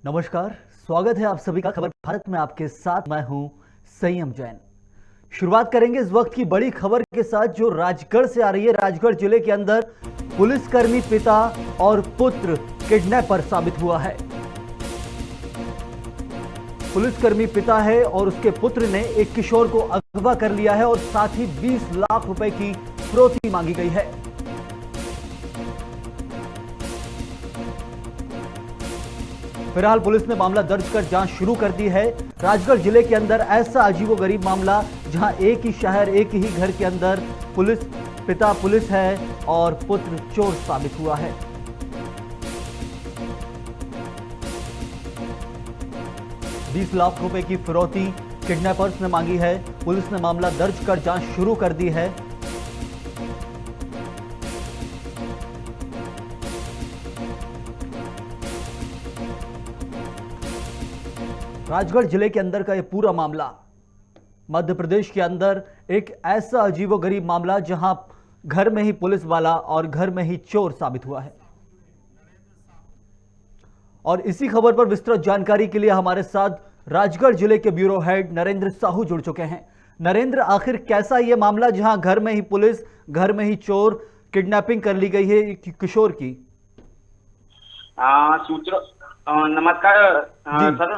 नमस्कार, स्वागत है आप सभी का खबर भारत में। आपके साथ मैं हूं संयम जैन। शुरुआत करेंगे इस वक्त की बड़ी खबर के साथ जो राजगढ़ से आ रही है। राजगढ़ जिले के अंदर पुलिसकर्मी पिता और पुत्र किडनैपर साबित हुआ है। पुलिसकर्मी पिता है और उसके पुत्र ने एक किशोर को अगवा कर लिया है और साथ ही 20 लाख रुपए की फिरौती मांगी गई है। फिलहाल पुलिस ने मामला दर्ज कर जांच शुरू कर दी है। राजगढ़ जिले के अंदर ऐसा अजीबोगरीब मामला जहां एक ही शहर, एक ही घर के अंदर पिता पुलिस है और पुत्र चोर साबित हुआ है। ₹20 लाख की फिरौती किडनैपर्स ने मांगी है। पुलिस ने मामला दर्ज कर जांच शुरू कर दी है। राजगढ़ जिले के अंदर का यह पूरा मामला मध्य प्रदेश के अंदर एक ऐसा अजीबोगरीब मामला जहां घर में ही पुलिस वाला और घर में ही चोर साबित हुआ है। और इसी खबर पर विस्तृत जानकारी के लिए हमारे साथ राजगढ़ जिले के ब्यूरो हेड नरेंद्र साहू जुड़ चुके हैं। नरेंद्र, आखिर कैसा यह मामला जहां घर में ही पुलिस, घर में ही चोर, किडनैपिंग कर ली गई है किशोर की? नमस्कार सर।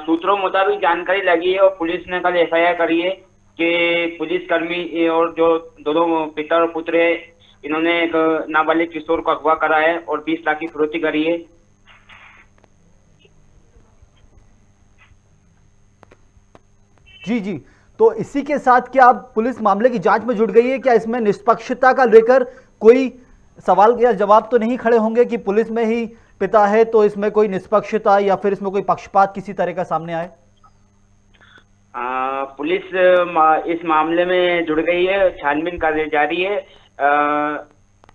सूत्रों मुताबिक जानकारी लगी है और पुलिस ने कल एफआईआर करी है कि पुलिसकर्मी और जो दोनों पिता और पुत्र है, इन्होंने एक नाबालिग किशोर को अगवा करा है और 20 लाख की फिरौती करी है। जी जी, तो इसी के साथ क्या अब पुलिस मामले की जांच में जुट गई है? क्या इसमें निष्पक्षता का लेकर कोई सवाल या जवाब तो नहीं खड़े होंगे कि पुलिस में ही पिता है तो इसमें कोई निष्पक्षता या फिर इसमें कोई पक्षपात किसी तरह का सामने आए? पुलिस इस मामले में जुड़ गई है, छानबीन जारी है।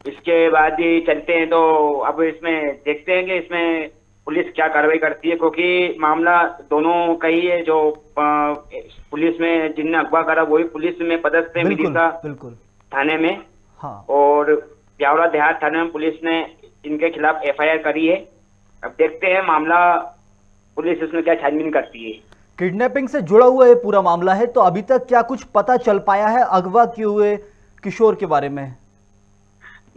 इसके बाद ही चलते हैं, तो अब इसमें देखते हैं कि इसमें पुलिस क्या कार्रवाई करती है, क्योंकि मामला दोनों का ही है। जो पुलिस में जिनने अगवा करा वही पुलिस में पदस्थ है, मिलिसा बिल्कुल थाने में। हाँ। और ब्यावरा देहात थाने में पुलिस ने इनके खिलाफ एफआईआर करी है। अब देखते हैं मामला पुलिस इसमें क्या छानबीन करती है। किडनैपिंग से जुड़ा हुआ ये पूरा मामला है, तो अभी तक क्या कुछ पता चल पाया है अगवा किए हुए किशोर के बारे में?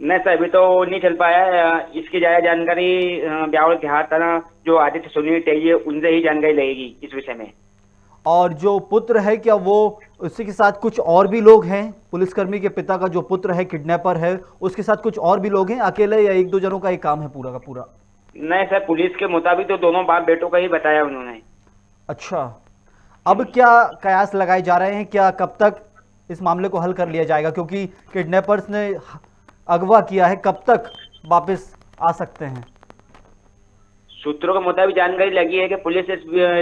नहीं सर, अभी तो नहीं चल पाया है। इसकी ज्यादा जानकारी ब्यावरा देहात थाना जो आदित्य सोनी चाहिए उनसे ही जानकारी लगेगी इस विषय में। और जो पुत्र है, क्या वो उसी के साथ कुछ और भी लोग हैं? पुलिसकर्मी के पिता का जो पुत्र है, किडनैपर है, उसके साथ कुछ और भी लोग हैं, अकेले या एक दो जनों का एक काम है पूरा का पूरा? नहीं सर, पुलिस के मुताबिक तो दोनों बाप बेटों का ही बताया उन्होंने। अच्छा, अब क्या कयास लगाए जा रहे हैं? क्या कब तक इस मामले को हल कर लिया जाएगा? क्योंकि किडनैपर्स ने अगवा किया है, कब तक वापस आ सकते हैं? सूत्रों के मुताबिक जानकारी लगी है कि पुलिस इस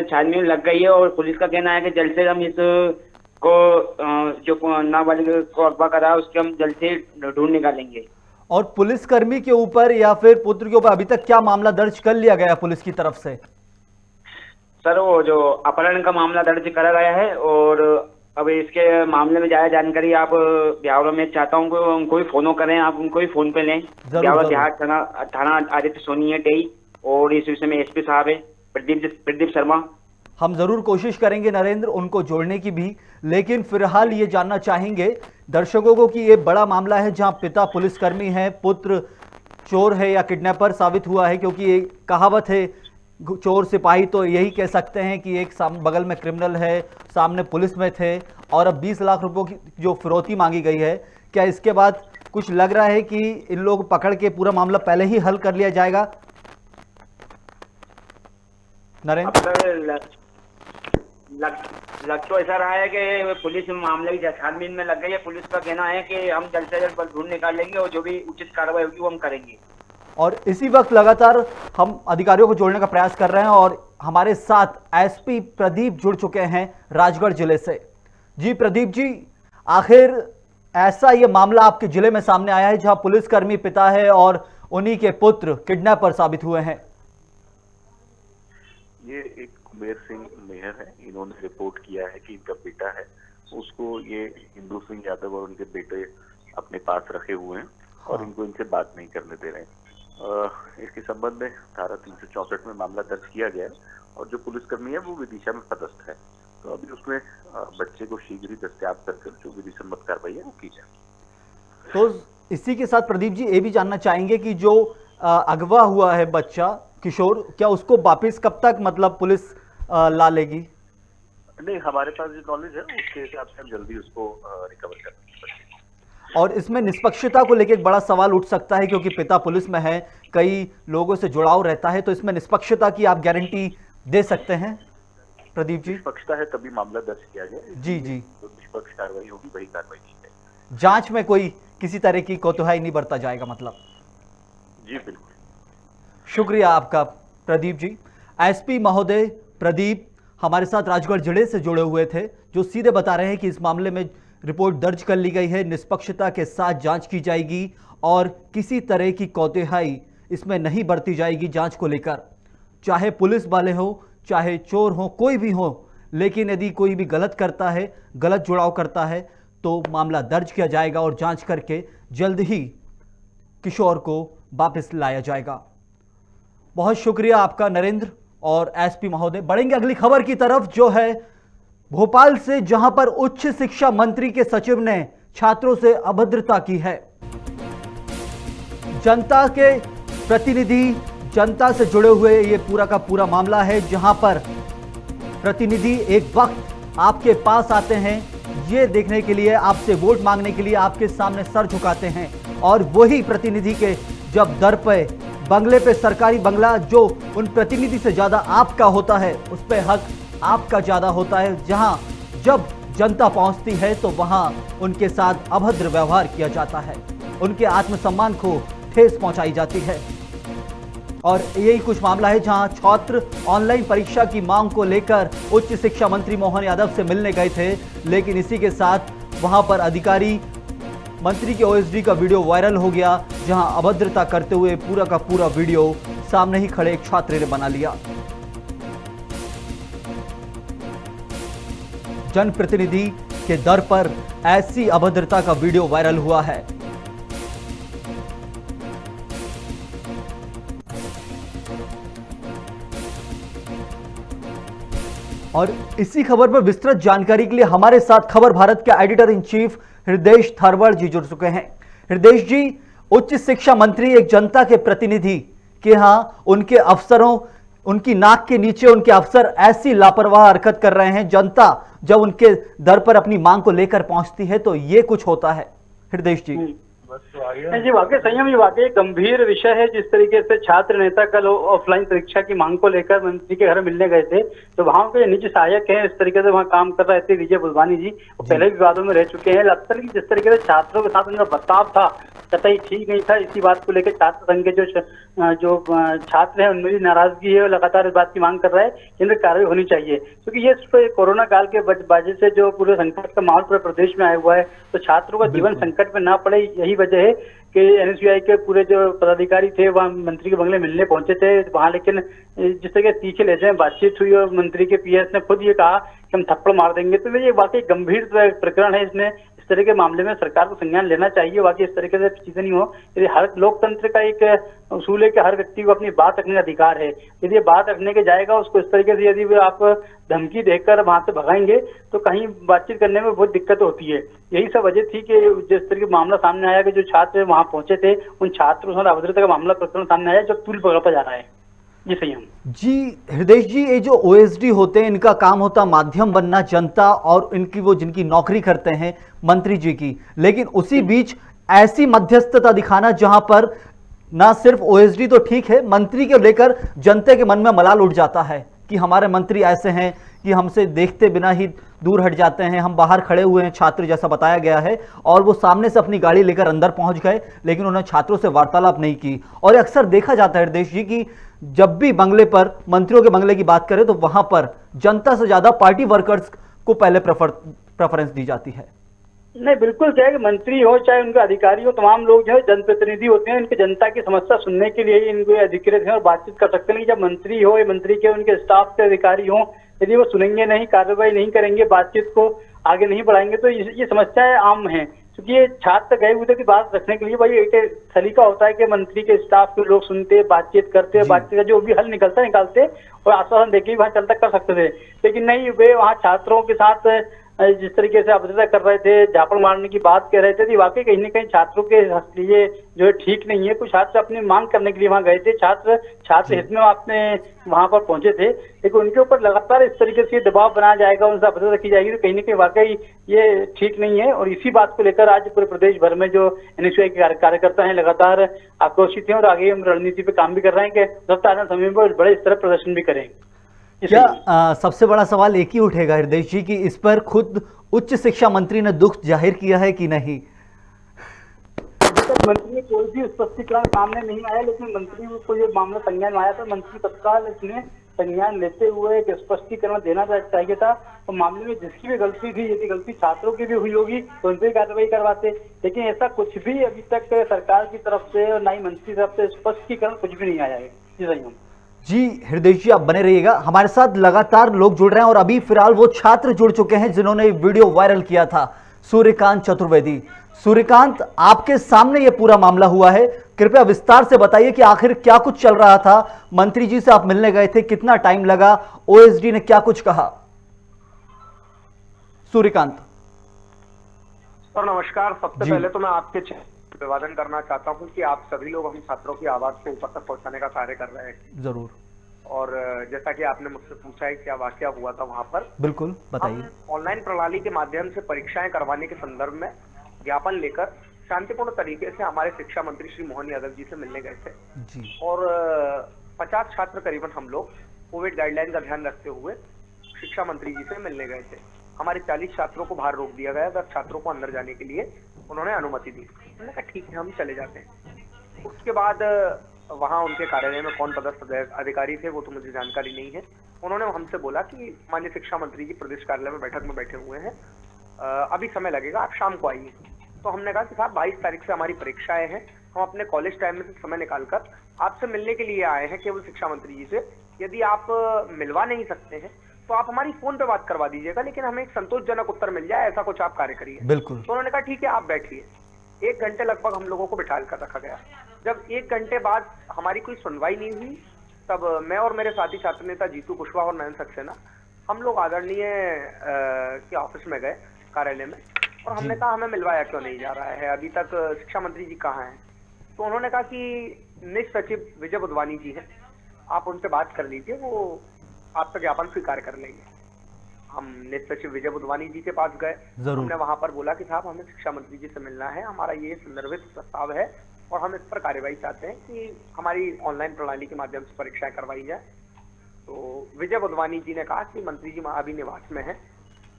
छानबीन लग गई है और पुलिस का कहना है कि जल्द से हम इस को जो नाबालिग को अगवा करा उसके हम जल्द से ढूंढ निकालेंगे। और पुलिसकर्मी के ऊपर या फिर पुत्र के ऊपर अभी तक क्या मामला दर्ज कर लिया गया पुलिस की तरफ से? सर, वो जो अपहरण का मामला दर्ज करा गया है और अब इसके मामले में ज्यादा जानकारी आप ब्यावरा में चाहता हूँ कि उनको ही फोनो करें, आप उनको ही फोन पे लें। ब्यावरा देहात थाना आदित्य सोनी है टेई, और इस विषय में एसपी साहब है प्रदीप शर्मा। हम जरूर कोशिश करेंगे नरेंद्र उनको जोड़ने की भी, लेकिन फिलहाल ये जानना चाहेंगे दर्शकों को कि ये बड़ा मामला है जहां पिता पुलिसकर्मी है, पुत्र चोर है या किडनैपर साबित हुआ है। क्योंकि एक कहावत है, चोर सिपाही, तो यही कह सकते हैं कि एक बगल में क्रिमिनल है, सामने पुलिस में थे, और अब 20 लाख रुपयों की जो फिरौती मांगी गई है, क्या इसके बाद कुछ लग रहा है कि इन लोग पकड़ के पूरा मामला पहले ही हल कर लिया जाएगा? नरेंद्र, लग तो ऐसा रहा है कि पुलिस मामले की छानबीन में लग गई है। पुलिस का कहना है कि हम जल्द से जल्द ढूंढ निकालेंगे और जो भी उचित कार्रवाई होगी वो हम करेंगे। और इसी वक्त लगातार हम अधिकारियों को जोड़ने का प्रयास कर रहे हैं और हमारे साथ एसपी प्रदीप जुड़ चुके हैं राजगढ़ जिले से। जी प्रदीप जी, आखिर ऐसा ये मामला आपके जिले में सामने आया है जहां पुलिसकर्मी पिता है और उन्हीं के पुत्र किडनैपर साबित हुए हैं? ये एक कुबेर सिंह मेहर है, इन्होंने रिपोर्ट किया है कि इनका बेटा है, उसको ये हिंदू सिंह यादव और उनके बेटे अपने पास रखे हुए हैं और इनको इनसे बात नहीं करने दे रहे हैं। इसके संबंध में धारा 364 में मामला दर्ज किया गया है और जो पुलिसकर्मी है वो विदिशा में पदस्थ है, तो अभी उसमें बच्चे को शीघ्र ही दस्तयाब करके जो विधि सम्मत कार्रवाई है वो की जाए। तो इसी के साथ प्रदीप जी ये भी जानना चाहेंगे कि जो अगवा हुआ है बच्चा किशोर, क्या उसको वापस कब तक मतलब पुलिस ला लेगी? नहीं, हमारे पास जो नॉलेज है उसके हिसाब से हम जल्दी उसको रिकवर कर लेंगे। और इसमें निष्पक्षता को लेकर एक बड़ा सवाल उठ सकता है क्योंकि पिता पुलिस में है, कई लोगों से जुड़ाव रहता है, तो इसमें निष्पक्षता की आप गारंटी दे सकते हैं प्रदीप जी? निष्पक्षता है तभी मामला दर्ज किया गया। जी जी, तो निष्पक्ष कार्रवाई होगी वही कार्रवाई की जाएगी। जांच में कोई किसी तरह की कोताही नहीं बरता जाएगा मतलब? जी बिल्कुल। शुक्रिया आपका प्रदीप जी। एसपी महोदय प्रदीप हमारे साथ राजगढ़ जिले से जुड़े हुए थे, जो सीधे बता रहे हैं कि इस मामले में रिपोर्ट दर्ज कर ली गई है, निष्पक्षता के साथ जांच की जाएगी और किसी तरह की कोताही इसमें नहीं बरती जाएगी जांच को लेकर। चाहे पुलिस वाले हो, चाहे चोर हो, कोई भी हो, लेकिन यदि कोई भी गलत करता है, गलत जुड़ाव करता है तो मामला दर्ज किया जाएगा और जांच करके जल्द ही किशोर को वापस लाया जाएगा। बहुत शुक्रिया आपका नरेंद्र और एसपी महोदय। बढ़ेंगे अगली खबर की तरफ, जो है भोपाल से, जहां पर उच्च शिक्षा मंत्री के सचिव ने छात्रों से अभद्रता की है। जनता के प्रतिनिधि, जनता से जुड़े हुए ये पूरा का पूरा मामला है, जहां पर प्रतिनिधि एक वक्त आपके पास आते हैं ये देखने के लिए, आपसे वोट मांगने के लिए आपके सामने सर झुकाते हैं, और वही प्रतिनिधि के जब दर पे, बंगले पे, सरकारी बंगला जो उन प्रतिनिधि से ज्यादा आपका होता है, उस पे हक आपका ज्यादा होता है, जहां जब जनता पहुंचती है तो वहां उनके साथ अभद्र व्यवहार किया जाता है, उनके आत्मसम्मान को ठेस पहुंचाई जाती है। और यही कुछ मामला है जहां छात्र ऑनलाइन परीक्षा की मांग को लेकर उच्च शिक्षा मंत्री मोहन यादव से मिलने गए थे, लेकिन इसी के साथ वहां पर अधिकारी मंत्री के ओएसडी का वीडियो वायरल हो गया, जहां अभद्रता करते हुए पूरा का पूरा वीडियो सामने ही खड़े एक छात्र ने बना लिया। जनप्रतिनिधि के दर पर ऐसी अभद्रता का वीडियो वायरल हुआ है। और इसी खबर पर विस्तृत जानकारी के लिए हमारे साथ खबर भारत के एडिटर इन चीफ हृदय थारवड़ जी जुड़ चुके हैं। हृदय जी, उच्च शिक्षा मंत्री एक जनता के प्रतिनिधि के यहाँ उनके अफसरों, उनकी नाक के नीचे उनके अफसर ऐसी लापरवाह हरकत कर रहे हैं, जनता जब उनके दर पर अपनी मांग को लेकर पहुंचती है तो ये कुछ होता है। हृदय जी जी, वाकई संयम, ये वाकई गंभीर विषय है। जिस तरीके से छात्र नेता कल ऑफलाइन परीक्षा की मांग को लेकर मंत्री के घर मिलने गए थे, तो वहां के निजी सहायक हैं, इस तरीके से वहां काम कर रहे थे विजय बुलवानी जी, वो पहले भी विवादों में रह चुके हैं। लगता है कि जिस तरीके से छात्रों के साथ उनका बर्ताव था कतई ठीक नहीं था। इसी बात को लेकर छात्र संघ के जो छात्र हैं उनमें भी नाराजगी है और लगातार इस बात की मांग कर रहा है कि इन पर कार्रवाई होनी चाहिए, क्योंकि ये कोरोना काल के वजह से जो पूरे संकट का माहौल पूरे प्रदेश में आया हुआ है, तो छात्रों का जीवन संकट में ना पड़े, यही वजह है कि एनएसयूआई के पूरे जो पदाधिकारी थे वहाँ मंत्री के बंगले मिलने पहुंचे थे वहां। लेकिन जिस तरह के तीखे लहजे में बातचीत हुई और मंत्री के पीएस ने खुद ये कहा कि हम थप्पड़ मार देंगे, तो ये वाकई गंभीर प्रकरण है। इसमें इस तरह के मामले में सरकार को संज्ञान लेना चाहिए। वाकई इस तरीके से चीजें नहीं हो। यदि हर लोकतंत्र का एक उसूल है कि हर व्यक्ति को अपनी बात रखने का अधिकार है, यदि ये बात रखने के जाएगा उसको इस तरीके से यदि आप धमकी देकर वहां से भगाएंगे तो कहीं बातचीत करने में बहुत दिक्कत होती है। यही सब वजह थी कि जिस तरह का मामला सामने आया कि जो छात्र वहां पहुंचे थे उन छात्रों से अभद्रता का मामला प्रकरण सामने आया, जो तुल पकड़ता जा रहा है। जी सही हम जी हृदय जी, ये जो ओएसडी होते हैं इनका काम होता माध्यम बनना जनता और इनकी वो जिनकी नौकरी करते हैं मंत्री जी की, लेकिन उसी बीच ऐसी मध्यस्थता दिखाना जहां पर ना सिर्फ ओएसडी तो ठीक है, मंत्री को लेकर जनता के मन में मलाल उठ जाता है कि हमारे मंत्री ऐसे हैं कि हमसे देखते बिना ही दूर हट जाते हैं। हम बाहर खड़े हुए हैं छात्र जैसा बताया गया है, और वो सामने से अपनी गाड़ी लेकर अंदर पहुंच गए, लेकिन उन्होंने छात्रों से वार्तालाप नहीं की। और अक्सर देखा जाता है हृदय जी की जब भी बंगले पर, मंत्रियों के बंगले की बात करें तो वहां पर जनता से ज्यादा पार्टी वर्कर्स को पहले प्रेफरेंस दी जाती है। नहीं, बिल्कुल, चाहे मंत्री हो चाहे उनके अधिकारी हो, तमाम लोग जो है जनप्रतिनिधि होते हैं, इनके जनता की समस्या सुनने के लिए ही इनको अधिकृत हैं और बातचीत कर सकते हैं। जब मंत्री हो या मंत्री के उनके स्टाफ के अधिकारी हो, यदि वो सुनेंगे नहीं, कार्रवाई नहीं करेंगे, बातचीत को आगे नहीं बढ़ाएंगे, तो ये समस्याएं आम हैं। क्योंकि ये छात्र गए हुए थे कि बात रखने के लिए भाई एक सलीका होता है कि मंत्री के स्टाफ के लोग सुनते, बातचीत करते, बातचीत का जो भी हल निकालते और आश्वासन देके भी वहाँ चलता कर सकते थे, लेकिन नहीं, वे वहाँ छात्रों के साथ जिस तरीके से अभद्रता कर रहे थे, झापड़ मारने की बात कह रहे थे, तो वाकई कहीं न कहीं छात्रों के लिए जो है ठीक नहीं है। कुछ छात्र अपनी मांग करने के लिए वहाँ गए थे, छात्र हित में आपने वहाँ पर पहुंचे थे, लेकिन उनके ऊपर लगातार इस तरीके से दबाव बनाया जाएगा, उनसे अभद्रता की जाएगी, तो कहीं न कहीं वाकई ये ठीक नहीं है। और इसी बात को लेकर आज पूरे प्रदेश भर में जो NSUI के कार्यकर्ता हैं लगातार आक्रोशित हैं और आगे हम रणनीति पे काम भी कर रहे हैं कि सप्ताह आने समय में बड़े स्तर पर प्रदर्शन भी करेंगे। क्या सबसे बड़ा सवाल एक ही उठेगा हृदय जी कि इस पर खुद उच्च शिक्षा मंत्री ने दुख जाहिर किया है कि नहीं? अभी तक मंत्री ने कोई भी स्पष्टीकरण सामने नहीं आया, लेकिन मंत्री को ये मामला संज्ञान में आया था, मंत्री तत्काल इसमें संज्ञान लेते हुए एक स्पष्टीकरण देना चाहिए था। और मामले में जिसकी भी गलती थी, यदि गलती छात्रों की भी हुई होगी तो उन पर कार्रवाई करवाते, लेकिन ऐसा कुछ भी अभी तक सरकार की तरफ से और न ही मंत्री की तरफ से स्पष्टीकरण कुछ भी नहीं आया है। जी हृदय जी, आप बने रहिएगा, हमारे साथ लगातार लोग जुड़ रहे हैं और अभी फिलहाल वो छात्र जुड़ चुके हैं जिन्होंने वीडियो वायरल किया था, सूर्यकांत चतुर्वेदी। सूर्यकांत, आपके सामने ये पूरा मामला हुआ है, कृपया विस्तार से बताइए कि आखिर क्या कुछ चल रहा था। मंत्री जी से आप मिलने गए थे, कितना टाइम लगा, OSD ने क्या कुछ कहा? सूर्यकांत सर नमस्कार। सबसे पहले तो मैं आपके अभिवादन करना चाहता हूं कि आप सभी लोग हम छात्रों की आवाज को ऊपर तक पहुंचाने का कार्य कर रहे हैं। जरूर। और जैसा कि आपने मुझसे पूछा है क्या वाकया हुआ था वहां पर, बिल्कुल बताइए। ऑनलाइन प्रणाली के माध्यम से परीक्षाएं करवाने के संदर्भ में ज्ञापन लेकर शांतिपूर्ण तरीके से हमारे शिक्षा मंत्री श्री मोहन यादव जी से मिलने गए थे जी। और 50 छात्र करीबन हम लोग कोविड गाइडलाइन का ध्यान रखते हुए शिक्षा मंत्री जी से मिलने गए थे। हमारे 40 छात्रों को बाहर रोक दिया गया, 10 छात्रों को अंदर जाने के लिए उन्होंने अनुमति दी। उन्होंने कहा ठीक है हम चले जाते हैं। उसके बाद वहां उनके कार्यालय में कौन पदस्थ अधिकारी थे वो तो मुझे जानकारी नहीं है। उन्होंने हमसे बोला कि माननीय शिक्षा मंत्री जी प्रदेश कार्यालय में बैठक में बैठे हुए हैं, अभी समय लगेगा, आप शाम को आइए। तो हमने कहा कि साहब 22 तारीख से हमारी परीक्षाएं हैं, हम अपने कॉलेज टाइम में से समय निकालकर आपसे मिलने के लिए आए हैं केवल शिक्षा मंत्री जी से। यदि आप मिलवा नहीं सकते हैं तो आप हमारी फोन पे बात करवा दीजिएगा, लेकिन हमें एक संतोषजनक उत्तर मिल जाए, ऐसा कुछ आप कार्य करिए। बिल्कुल। तो उन्होंने कहा ठीक है आप बैठिए। 1 घंटे लगभग हम लोगों को बिठा कर रखा गया। जब 1 घंटे बाद हमारी कोई सुनवाई नहीं हुई, तब मैं और मेरे साथी छात्र नेता जीतू कुशवाहा और नयन सक्सेना हम लोग आदरणीय के ऑफिस में गए कार्यालय में, और हमने कहा हमें मिलवाया क्यों नहीं जा रहा है, अभी तक शिक्षा मंत्री जी कहाँ हैं? तो उन्होंने कहा कि निज सचिव विजय बुधवानी जी हैं, आप उनसे बात कर लीजिए, वो आपका ज्ञापन स्वीकार कर लेंगे। हम निज सचिव विजय बुधवानी जी के पास गए। हमने वहां पर बोला कि साहब हमें शिक्षा मंत्री जी से मिलना है, हमारा ये संदर्भित प्रस्ताव है और हम इस पर कार्यवाही चाहते हैं कि हमारी ऑनलाइन प्रणाली के माध्यम से परीक्षाएं करवाई जाए। तो विजय बुधवानी जी ने कहा कि मंत्री जी अभी निवास में है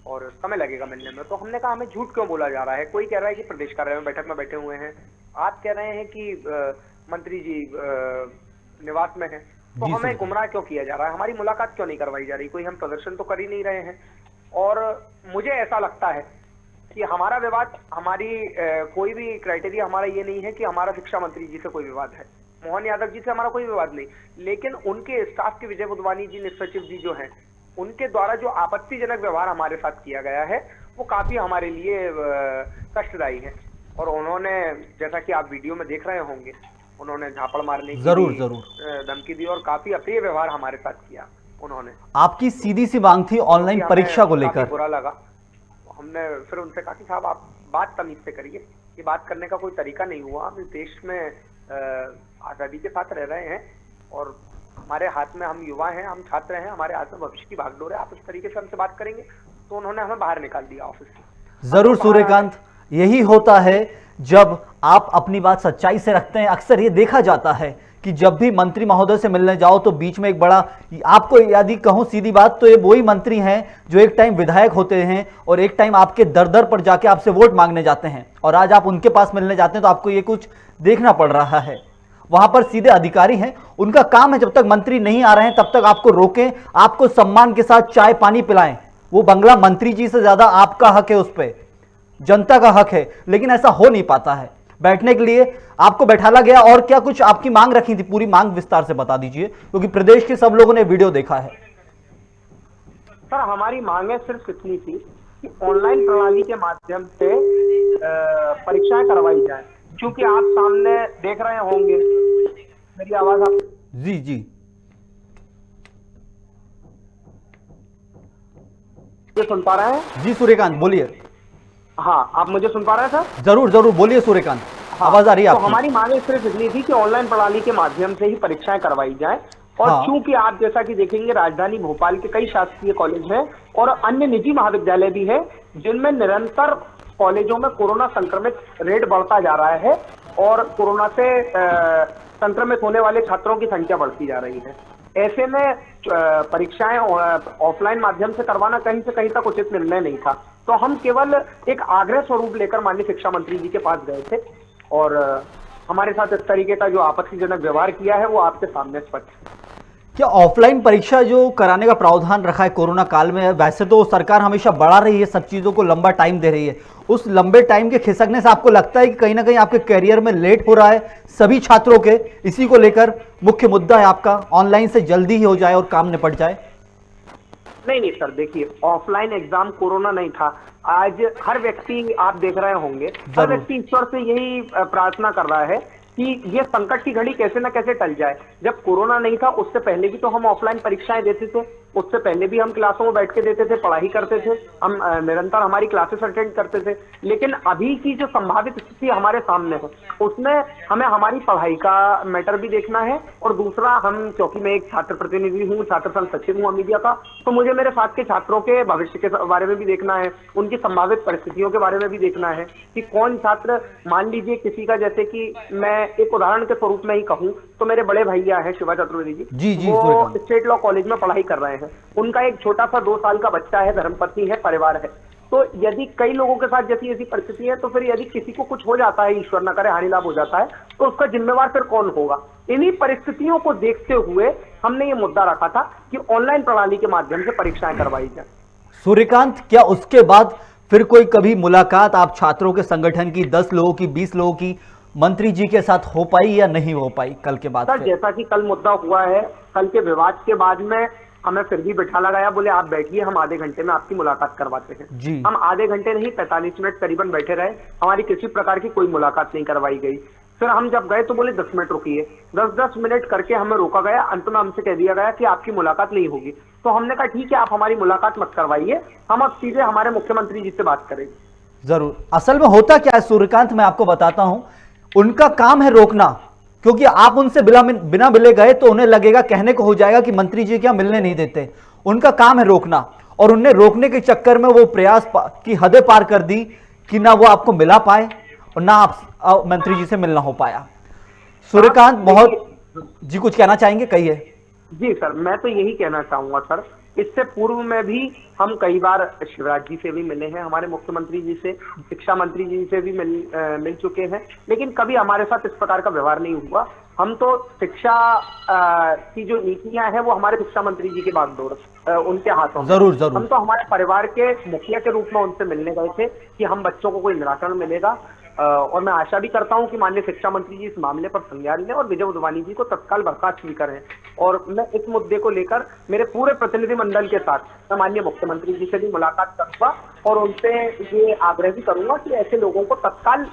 और समय लगेगा मिलने में। तो हमने कहा हमें झूठ क्यों बोला जा रहा है? कोई कह रहा है कि प्रदेश कार्यालय में बैठक में बैठे हुए हैं, आप कह रहे हैं कि मंत्री जी निवास में है, तो हमें गुमराह क्यों किया जा रहा है? हमारी मुलाकात क्यों नहीं करवाई जा रही? कोई हम प्रदर्शन तो कर ही नहीं रहे हैं। और मुझे ऐसा लगता है कि हमारा विवाद, हमारी कोई भी क्राइटेरिया हमारा ये नहीं है कि हमारा शिक्षा मंत्री जी से कोई विवाद है, मोहन यादव जी से हमारा कोई विवाद नहीं, लेकिन उनके स्टाफ के विजय बुधवानी जी निज सचिव जी जो हैं, उनके द्वारा जो आपत्तिजनक व्यवहार हमारे साथ किया गया है वो काफी हमारे लिए कष्टदायी है। और उन्होंने, जैसा कि आप वीडियो में देख रहे होंगे, उन्होंने झापड़ मारने की जरूर धमकी दी और काफी अप्रिय व्यवहार हमारे साथ किया उन्होंने। आपकी सीधी सी मांग थी ऑनलाइन परीक्षा को लेकर, बुरा लगा। हमने फिर उनसे कहा कि साहब आप बात तमीज से करिए, ये बात करने का कोई तरीका नहीं हुआ। हम इस देश में आजादी के साथ रह रहे हैं और हमारे हाथ में, हम युवा हैं, हम छात्र हैं, हमारे हाथ में भविष्य की भागदौड़ है, आप इस तरीके से हमसे बात करेंगे? तो उन्होंने हमें बाहर निकाल दिया ऑफिस से। जरूर सूर्यकांत, यही होता है जब आप अपनी बात सच्चाई से रखते हैं। अक्सर ये देखा जाता है कि जब भी मंत्री महोदय से मिलने जाओ तो बीच में एक बड़ा, आपको यदि कहूं सीधी बात तो ये वही मंत्री हैं जो एक टाइम विधायक होते हैं और एक टाइम आपके दर दर पर जाके आपसे वोट मांगने जाते हैं, और आज आप उनके पास मिलने जाते हैं तो आपको ये कुछ देखना पड़ रहा है। वहां पर सीधे अधिकारी हैं, उनका काम है जब तक मंत्री नहीं आ रहे हैं तब तक आपको रोकें, आपको सम्मान के साथ चाय पानी पिलाएं। वो बंगला मंत्री जी से ज्यादा आपका हक है, उस पर जनता का हक है, लेकिन ऐसा हो नहीं पाता है। बैठने के लिए आपको बैठाला गया, और क्या कुछ आपकी मांग रखी थी? पूरी मांग विस्तार से बता दीजिए, क्योंकि प्रदेश के सब लोगों ने वीडियो देखा है। सर हमारी मांगे सिर्फ इतनी थी कि ऑनलाइन प्रणाली के माध्यम से परीक्षाएं करवाई जाए। क्योंकि आप सामने देख रहे होंगे, मेरी आवाज आप जी जी मुझे सुन पा रहे हैं? जी सूर्यकांत बोलिए। हाँ, आप मुझे सुन पा रहे हैं सर? जरूर जरूर बोलिए सूर्यकांत, आवाज आ रही है तो आपकी। हमारी मांग सिर्फ इतनी थी कि ऑनलाइन प्रणाली के माध्यम से ही परीक्षाएं करवाई जाएं। और हाँ। चूंकि आप जैसा कि देखेंगे, राजधानी भोपाल के कई शासकीय कॉलेज हैं और अन्य निजी महाविद्यालय भी है, जिनमें निरंतर कॉलेजों में कोरोना संक्रमित रेट बढ़ता जा रहा है और कोरोना से संक्रमित होने वाले छात्रों की संख्या बढ़ती जा रही है। ऐसे में परीक्षाएं ऑफलाइन माध्यम से करवाना कहीं से कहीं तक उचित निर्णय नहीं था। तो हम केवल एक आग्रह स्वरूप लेकर माननीय शिक्षा मंत्री जी के पास गए थे और हमारे साथ इस तरीके का जो आपत्तिजनक व्यवहार किया है वो आपके सामने स्पष्ट है। क्या ऑफलाइन परीक्षा जो कराने का प्रावधान रखा है कोरोना काल में, वैसे तो सरकार हमेशा बढ़ा रही है, सब चीजों को लंबा टाइम दे रही है, उस लंबे टाइम के खिसकने से आपको लगता है कि कहीं ना कहीं आपके करियर में लेट हो रहा है सभी छात्रों के? इसी को लेकर मुख्य मुद्दा है आपका, ऑनलाइन से जल्दी ही हो जाए और काम निपट जाए? नहीं सर, देखिए, ऑफलाइन एग्जाम कोरोना नहीं था। आज हर व्यक्ति, आप देख रहे होंगे, हर व्यक्ति ईश्वर से यही प्रार्थना कर रहा है कि ये संकट की घड़ी कैसे न कैसे टल जाए। जब कोरोना नहीं था उससे पहले भी तो हम ऑफलाइन परीक्षाएं देते थे, उससे पहले भी हम क्लासों में बैठ के देते थे, पढ़ाई करते थे, हम निरंतर हमारी क्लासेस अटेंड करते थे। लेकिन अभी की जो संभावित स्थिति हमारे सामने है उसमें हमें हमारी पढ़ाई का मैटर भी देखना है और दूसरा, हम क्योंकि मैं एक छात्र प्रतिनिधि हूँ, छात्र संघ सचिव हूँ मीडिया का, तो मुझे मेरे साथ के छात्रों के भविष्य के बारे में भी देखना है, उनकी संभावित परिस्थितियों के बारे में भी देखना है कि कौन छात्र, मान लीजिए किसी का, जैसे कि मैं एक उदाहरण के स्वरूप में ही कहूँ तो मेरे बड़े भैया है शिवा चतुर्वेदी जी, वो स्टेट लॉ कॉलेज में पढ़ाई कर रहे हैं। उनका एक छोटा सा 2 साल का बच्चा है, धर्मपत्नी है, परिवार है। तो यदि कई लोगों के साथ जैसी ऐसी परिस्थिति है तो फिर यदि किसी को कुछ हो जाता है, ईश्वर न करे हानि लाभ हो जाता है, तो उसका जिम्मेवार फिर कौन होगा? इन्हीं परिस्थितियों को देखते हुए हमने ये मुद्दा रखा था कि ऑनलाइन प्रणाली के माध्यम से परीक्षाएं करवाई जाए। सूर्यकांत, क्या उसके बाद फिर कोई कभी मुलाकात आप छात्रों के संगठन की 10 लोगों की, 20 लोगों की मंत्री जी के साथ हो पाई या नहीं हो पाई कल के बाद? सर, जैसा कि कल मुद्दा हुआ है, कल के विवाद के बाद में हमें फिर भी बिठा लगाया, बोले आप बैठिए, हम आधे घंटे में आपकी मुलाकात करवाते हैं जी। हम आधे घंटे नहीं, 45 मिनट करीबन बैठे रहे, हमारी किसी प्रकार की कोई मुलाकात नहीं करवाई गई। फिर हम जब गए तो बोले 10 मिनट रुकिए, 10-10 मिनट करके हमें रोका गया। अंत में हमसे कह दिया गया कि आपकी मुलाकात नहीं होगी। तो हमने कहा ठीक है, आप हमारी मुलाकात मत करवाइए, हम अब सीधे हमारे मुख्यमंत्री जी से बात करेंगे। जरूर। असल में होता क्या है सूर्यकांत, मैं आपको बताता हूं, उनका काम है रोकना, क्योंकि आप उनसे बिना मिले गए तो उन्हें लगेगा, कहने को हो जाएगा कि मंत्री जी क्या मिलने नहीं देते। उनका काम है रोकना, और उन्हें रोकने के चक्कर में वो प्रयास की हदें पार कर दी कि ना वो आपको मिला पाए और ना आप मंत्री जी से मिलना हो पाया। सूर्यकांत, बहुत जी कुछ कहना चाहेंगे? कहिए। जी सर, मैं तो यही कहना चाहूंगा सर, इससे पूर्व में भी हम कई बार शिवराज जी से भी मिले हैं, हमारे मुख्यमंत्री जी से, शिक्षा मंत्री जी से भी मिल चुके हैं, लेकिन कभी हमारे साथ इस प्रकार का व्यवहार नहीं हुआ। हम तो शिक्षा की जो नीतियां हैं वो हमारे शिक्षा मंत्री जी के बागडोर, उनके हाथों में। जरूर। हम तो हमारे परिवार के मुखिया के रूप में उनसे मिलने गए थे कि हम बच्चों को कोई निराकरण मिलेगा, और मैं आशा भी करता हूं कि माननीय शिक्षा मंत्री जी इस मामले पर संज्ञान लें और विजय उदवानी जी को तत्काल बर्खास्त भी करें। और मैं इस मुद्दे को लेकर मेरे पूरे प्रतिनिधिमंडल के साथ मैं माननीय मुख्यमंत्री जी से भी मुलाकात करूंगा और उनसे ये आग्रह भी करूंगा कि ऐसे लोगों को तत्काल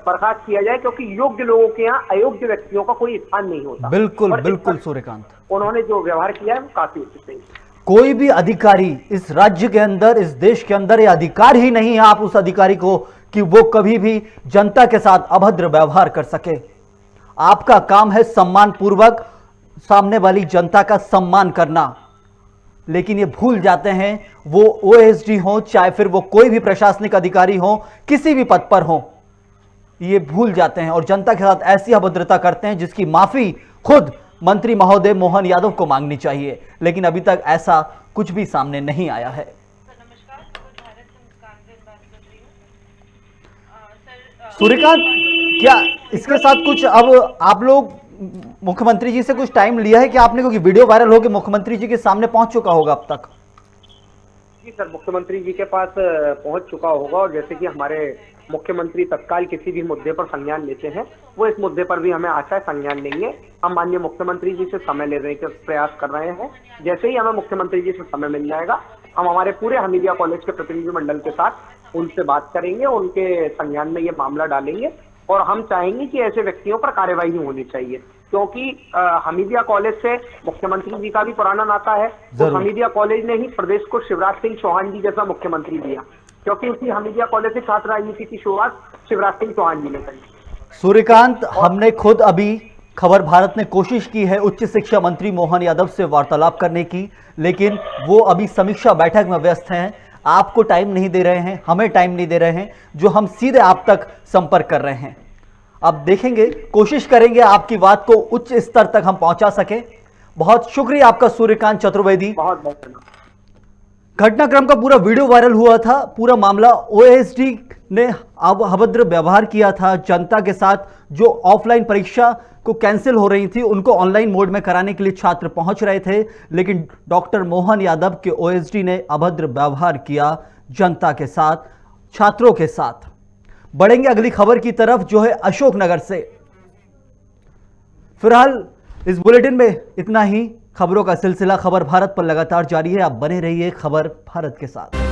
बर्खास्त किया जाए, क्योंकि योग्य लोगों के यहाँ अयोग्य व्यक्तियों का कोई स्थान नहीं होता। बिल्कुल सूर्यकांत, उन्होंने जो व्यवहार किया है वो काफी उचित नहीं। कोई भी अधिकारी इस राज्य के अंदर, इस देश के अंदर, ये अधिकार ही नहीं है आप उस अधिकारी को कि वो कभी भी जनता के साथ अभद्र व्यवहार कर सके। आपका काम है सम्मान पूर्वक सामने वाली जनता का सम्मान करना, लेकिन ये भूल जाते हैं, वो ओएसडी हो चाहे फिर वो कोई भी प्रशासनिक अधिकारी हो, किसी भी पद पर हो, ये भूल जाते हैं और जनता के साथ ऐसी अभद्रता करते हैं जिसकी माफी खुद मंत्री महोदय मोहन यादव को मांगनी चाहिए, लेकिन अभी तक ऐसा कुछ भी सामने नहीं आया है। सूर्यकांत, क्या इसके साथ कुछ अब आप लोग मुख्यमंत्री जी से कुछ टाइम लिया है कि आपने, क्योंकि वीडियो वायरल हो के मुख्यमंत्री जी के सामने पहुंच चुका होगा अब तक? जी सर, मुख्यमंत्री जी के पास पहुंच चुका होगा, और जैसे कि हमारे मुख्यमंत्री तत्काल किसी भी मुद्दे पर संज्ञान लेते हैं, वो इस मुद्दे पर भी हमें आशा है संज्ञान लेंगे। हम माननीय मुख्यमंत्री जी से समय लेने के प्रयास कर रहे हैं। जैसे ही हमें मुख्यमंत्री जी से समय मिल जाएगा, हम हमारे पूरे हमीदिया कॉलेज के प्रतिनिधिमंडल के साथ उनसे बात करेंगे, उनके संज्ञान में ये मामला डालेंगे और हम चाहेंगे कि ऐसे व्यक्तियों पर कार्रवाई होनी चाहिए, क्योंकि हमीदिया कॉलेज से मुख्यमंत्री जी का भी पुराना नाता है। तो हमीदिया कॉलेज ने ही प्रदेश को शिवराज सिंह चौहान जी जैसा मुख्यमंत्री दिया, क्योंकि उसी हमीदिया कॉलेज से छात्र राजनीति की शुरुआत शिवराज सिंह चौहान जी ने करी। सूर्यकांत, हमने खुद अभी खबर भारत ने कोशिश की है उच्च शिक्षा मंत्री मोहन यादव से वार्तालाप करने की, लेकिन वो अभी समीक्षा बैठक में व्यस्त हैं। आपको टाइम नहीं दे रहे हैं, हमें टाइम नहीं दे रहे हैं, जो हम सीधे आप तक संपर्क कर रहे हैं। अब देखेंगे, कोशिश करेंगे आपकी बात को उच्च स्तर तक हम पहुंचा सकें। बहुत शुक्रिया आपका सूर्यकांत चतुर्वेदी। बहुत बहुत धन्यवाद। घटनाक्रम का पूरा वीडियो वायरल हुआ था। पूरा मामला ओएसडी ने अभद्र व्यवहार किया था जनता के साथ। जो ऑफलाइन परीक्षा को कैंसिल हो रही थी उनको ऑनलाइन मोड में कराने के लिए छात्र पहुंच रहे थे, लेकिन डॉक्टर मोहन यादव के ओएसडी ने अभद्र व्यवहार किया जनता के साथ, छात्रों के साथ। बढ़ेंगे अगली खबर की तरफ, जो है अशोकनगर से। फिलहाल इस बुलेटिन में इतना ही। खबरों का सिलसिला खबर भारत पर लगातार जारी है। आप बने रहिए खबर भारत के साथ।